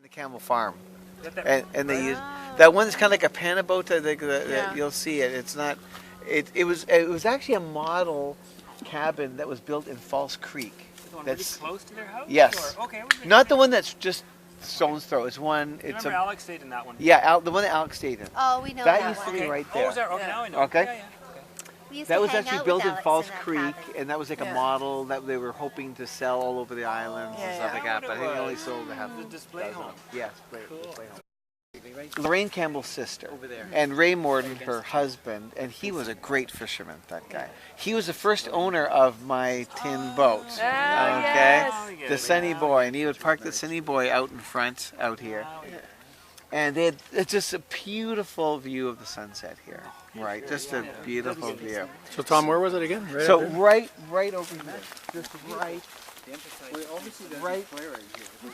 the Camel Farm, and they use that one. Is kind of like a panabota. You'll see it. It's not. It was actually a model cabin that was built in False Creek. The one really close to their house? Yes. Or, okay. Not the one that's just stone's throw. It's one. I remember Alex stayed in that one. Yeah, the one that Alex stayed in. Oh, we know that that used one. to be right Oh, there. is that okay? Now I know. Okay. Yeah. We used That to was hang actually out built with in Alex False that Creek, cabin. and that was like a model that they were hoping to sell all over the islands and stuff like that. But I think they only sold a half. The display home. Yes, display home. Lorraine Campbell's sister, over there, and Ray Morden, her husband, and he was a great fisherman. That guy. He was the first owner of my tin boat. Okay, the Sunny Boy, and he would park the Sunny Boy out in front, out here. And it's just a beautiful view of the sunset here, right? Just a beautiful view. So Tom, where was it again? Right so right over here, just right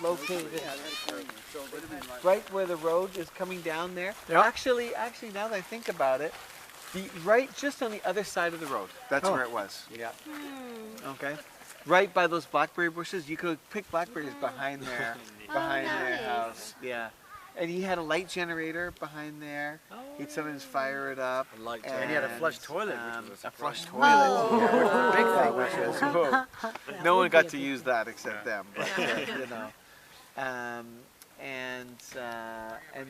located, right where the road is coming down there. Yeah. Actually, now that I think about it, right just on the other side of the road. That's where it was. Yeah. Okay. Right by those blackberry bushes, you could pick blackberries behind their house. Yeah. And he had a light generator behind there. He'd sometimes fire it up. And he had a flush toilet. A flush toilet. Big thing, which was, no one got to use that except them. But, you know. And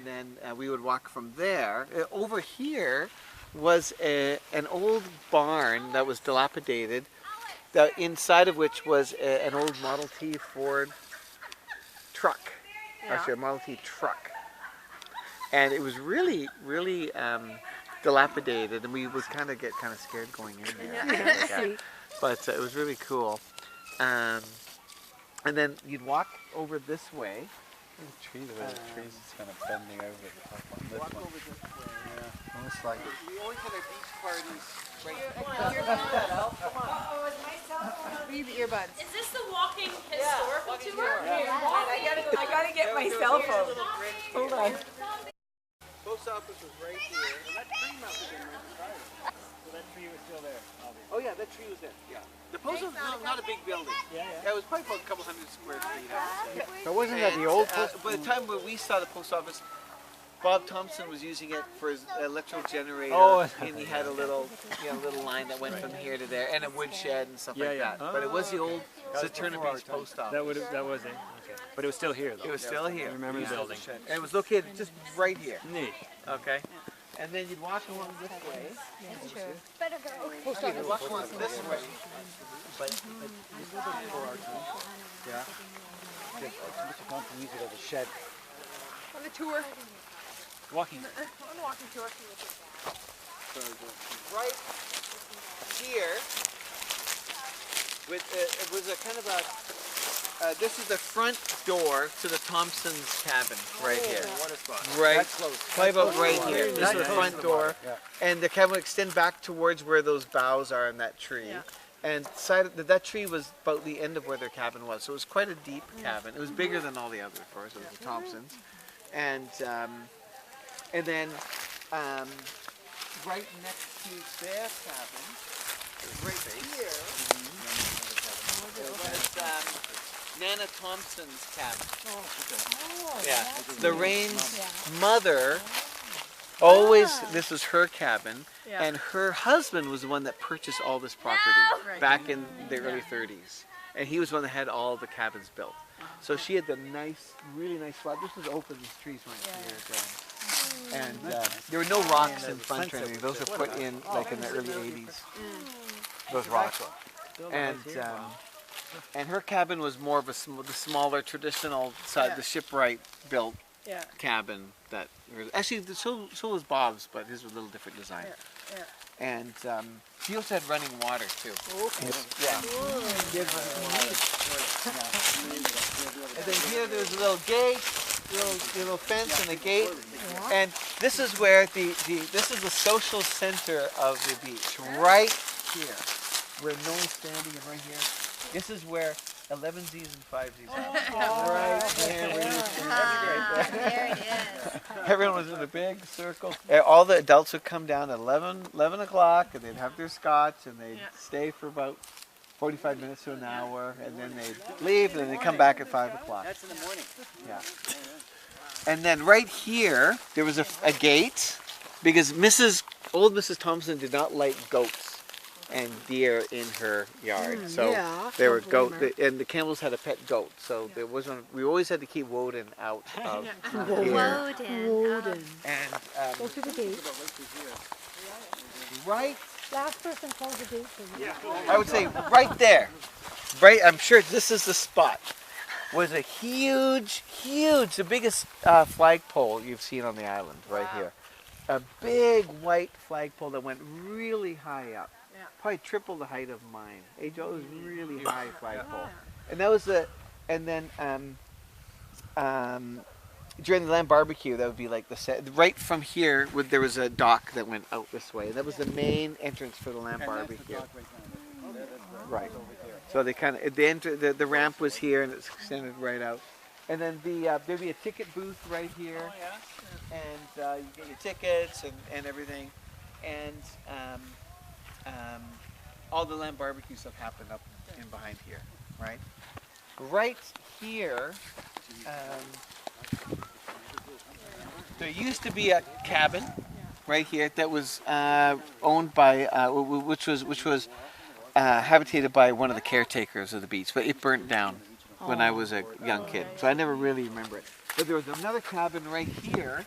then we would walk from there. Over here was an old barn that was dilapidated, the inside of which was an old Model T Ford truck. Actually, a Model T truck. And it was really, really dilapidated, and we would kind of get scared going in there. But it was really cool. And then you'd walk over this way. The trees is kind of bending over the top on this Walk one. over this way. Yeah, almost like We always had our beach parties right here. Leave the earbuds. Is this the walking historical tour? I gotta get my cell phone. Hold on. Post office was right here. That tree must have been right. So that tree was still there, obviously. Oh yeah, that tree was there. Yeah. The post office is not a big building. Yeah. It was probably about a couple hundred square feet. I would say. So wasn't that the old post? By the time when we saw the post office, Bob Thompson was using it for his electrical generator, and he had a little line that went from here to there, and a woodshed and stuff like that. But it was the old Saturna Beach post office. That was it. Okay. But it was still here, though. It was still here. I remember the building. And it was located just right here. Neat. Okay. And then you'd walk along this way. That's true. Better go. You'd walk along this way. yeah. Mr. Thompson used it as a shed. On the tour. Walking. On the walking tour. Right here, it was a kind of a. This is the front door to the Thompsons' cabin, right here. What a spot. Right, probably about right here. This is the front door, and the cabin would extend back towards where those boughs are in that tree. And that tree was about the end of where their cabin was, so it was quite a deep cabin. It was bigger than all the others, of course. It was the Thompsons, and then right next to their cabin, right here, was Nana Thompson's cabin. Yeah, Lorraine's mother always, this was her cabin, and her husband was the one that purchased all this property back in the early 30s. And he was the one that had all the cabins built. So she had the really nice spot. This was open, these trees weren't here. And there were no rocks in front or anything. Those were put in like in the early 80s. Those rocks. And her cabin was more of the smaller, traditional side, the shipwright built cabin. That actually, so was Bob's, but his was a little different design. And he also had running water too. Yeah. And then here there's a little gate, little fence and a gate. And this is where this is the social center of the beach, right here, where no one's standing, and right here. This is where 11Zs and 5Zs are. Right there. There it is. Everyone was in a big circle. All the adults would come down at 11 o'clock, and they'd have their scotch, and they'd stay for about 45 minutes to an hour, and then they'd leave, and then they'd come back at 5 o'clock. That's in the morning. Yeah. And then right here, there was a gate, because old Mrs. Thompson did not like goats and deer in her yard. So there were goat, and the Campbells had a pet goat. So there wasn't. We always had to keep Woden out of here. Woden. And Go to the gate. right, Last person calls the gate. Please. I would say right there, right. I'm sure this is the spot. Was a huge, the biggest flagpole you've seen on the island, right here. A big white flagpole that went really high up, probably triple the height of mine. It was really high flagpole, and that was and then during the land barbecue, that would be like the set. Right from here, there was a dock that went out this way. That was the main entrance for the land barbecue. Right. So they kind of the ramp was here and it's extended right out, and then there'd be a ticket booth right here, and you get your tickets and everything, and all the land barbecue stuff happened up in behind here, right? Right here, there used to be a cabin right here that was owned by which was habitated by one of the caretakers of the beach, but it burnt down when I was a young kid, so I never really remember it. But there was another cabin right here,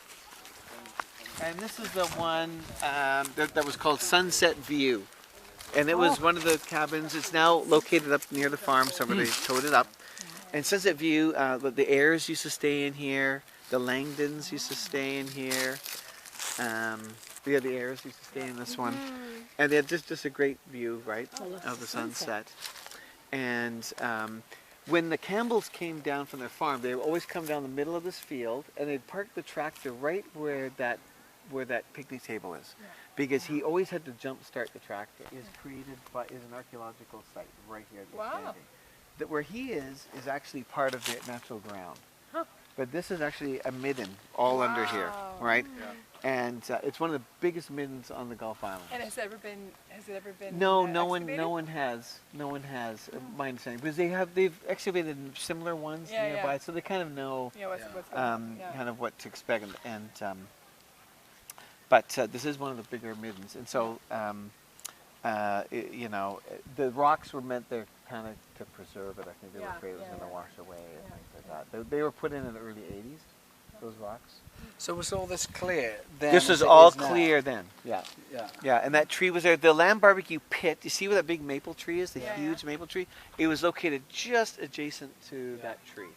and this is the one that was called Sunset View, and it was one of the cabins. It's now located up near the farm. Somebody towed it up, and Sunset View. The Ayers used to stay in here. The Langdons used to stay in here. The Ayers used to stay in this one. And they had just a great view, right, of the sunset. And when the Campbells came down from their farm, they would always come down the middle of this field, and they'd park the tractor right where that picnic table is, because he always had to jump start the tractor. Is an archaeological site right here. Wow. That where he is actually part of the natural ground. But this is actually a midden all under here, right? Yeah. And it's one of the biggest middens on the Gulf Islands. And has it ever been? No, no one has. My understanding, because they've excavated similar ones nearby, so they kind of know kind of what to expect. And but this is one of the bigger middens, and so the rocks were meant there kind of to preserve it. I think they were afraid it was going to wash away and things like that. They were put in the early '80s. Those rocks. So was all this clear then? This was all clear then. Yeah. And that tree was there. The land barbecue pit. You see where that big maple tree is? The huge maple tree. It was located just adjacent to that tree.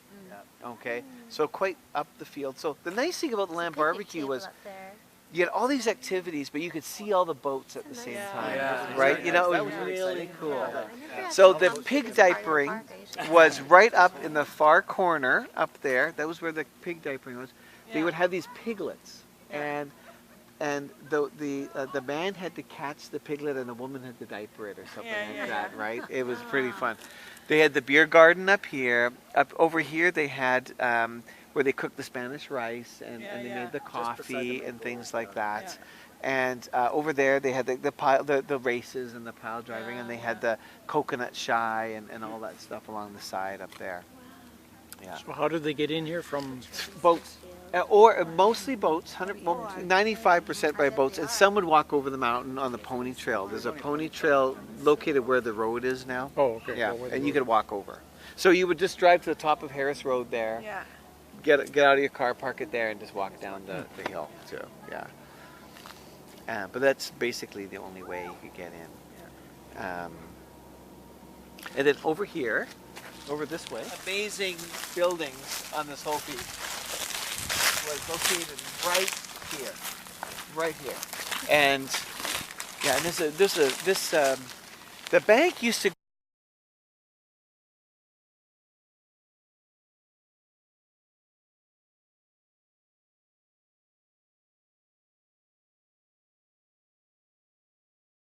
Okay. So quite up the field. So the nice thing about the land barbecue was you had all these activities, but you could see all the boats at the same time, right? You know, it was really cool. So the pig diapering was right up in the far corner up there. That was where the pig diapering was. They would have these piglets, and the man had to catch the piglet, and the woman had to diaper it or something like that, right? It was pretty fun. They had the beer garden up here. Up over here, they had where they cooked the Spanish rice and they made the coffee and things like that. And over there, they had the races and the pile driving, and they had the coconut shy and all that stuff along the side up there. Yeah. So how did they get in here from? Boats. Or mostly boats, 95% by boats, and some would walk over the mountain on the pony trail. There's a pony trail located where the road is now. Oh, okay. Yeah, and you could walk over. So you would just drive to the top of Harris Road there, get out of your car, park it there, and just walk down the hill. So, but that's basically the only way you could get in. And then over here, over this way, amazing buildings on this whole piece. Was located right here, and and the bank used to